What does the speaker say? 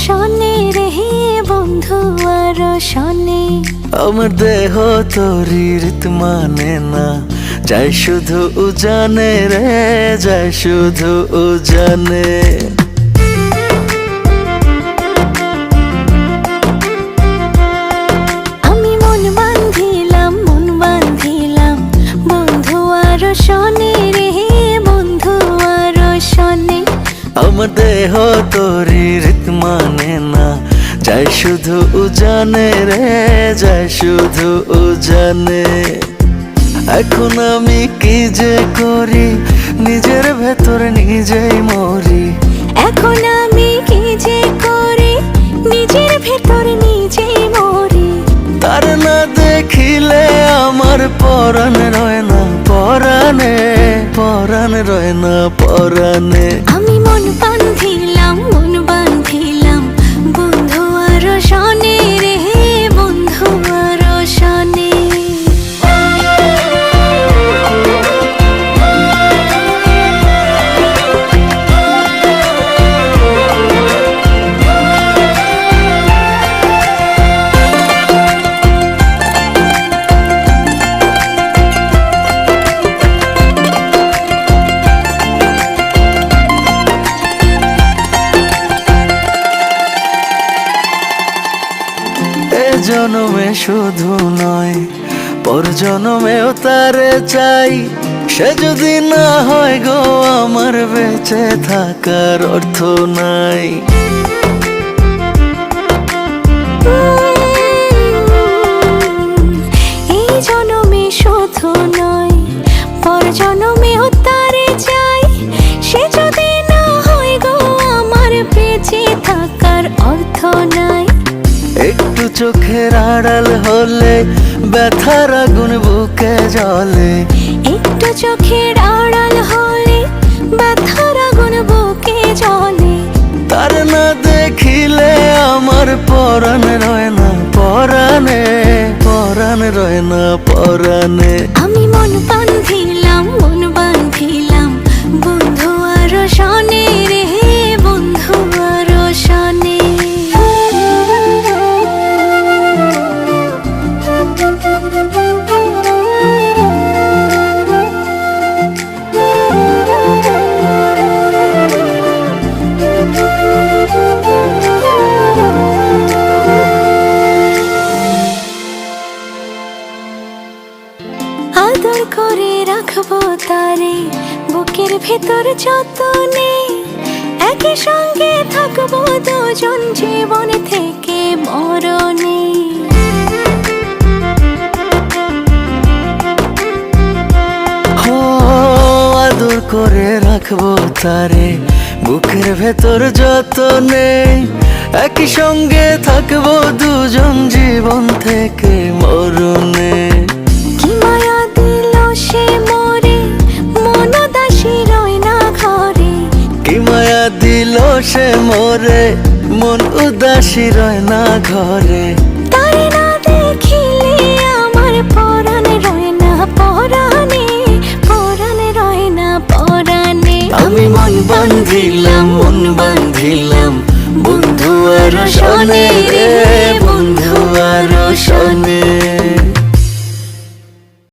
শনে রে বন্ধু আর শনে। আমার দেহ তোরি রীত মানে না, যাই শুধু উজানে রে, যাই শুধু উজানে। আমি মন বান্ধিলাম বন্ধু আর শনে রে বন্ধু আর শনে। আমার দেহ তোরি রীত মানে না, যাই শুধু উজানে রে, যাই শুধু উজানে। এখন আমি কি যে করি, নিজের ভেতর নিজেই মরি। এখন আমি কি যে করি, নিজের ভেতর নিজেই মরি। তার না দেখিলে আমার পরাণ রয় না পরাণে, পরাণ রয় না পরাণে। আমি মন বান্ধিলাম বন্ধু আর শনে রে বন্ধু আর শনে। জনমে শুধু নয়, পর জনমেও তারে চাই। সে যদি না হয় গো আমার বেঁচে থাকার অর্থ নাই। এই জনমে শুধু নয়, পর জনমেও তারে চাই। সে যদি না হয় গো আমার বেঁচে থাকার অর্থ নাই। একটু চোখের আড়াল হলে ব্যথার আগুন বুকে জ্বলে। একটু চোখের আড়াল হলে ব্যথার আগুন বুকে জ্বলে। তার না দেখিলে আমার পরাণ রয় না পরাণে, পরাণ রয় না পরাণে। আমি মন বান্ধিলাম বন্ধু আর শনে রে বন্ধু আর শনে। আদর করে রাখবো তারে বুকের ভেতর যতনে। একই সঙ্গে থাকবো দুজন জীবন থেকে মরণে। আদর করে রাখবো তারে বুকের ভেতর যতনে। একই সঙ্গে থাকবো দুজন জীবন থেকে মরণে। কি মায়া দিল সে মোরে, মন উদাসী রয় না ঘরে। কি মায়া দিল সে মোরে, মন উদাসী রয় না ঘরে। তারে না দেখিলে আমার পরাণ রয় না পরাণে, পরাণ রয় না পরাণে। আমি মন বান্ধিলাম বন্ধু আর শনে রে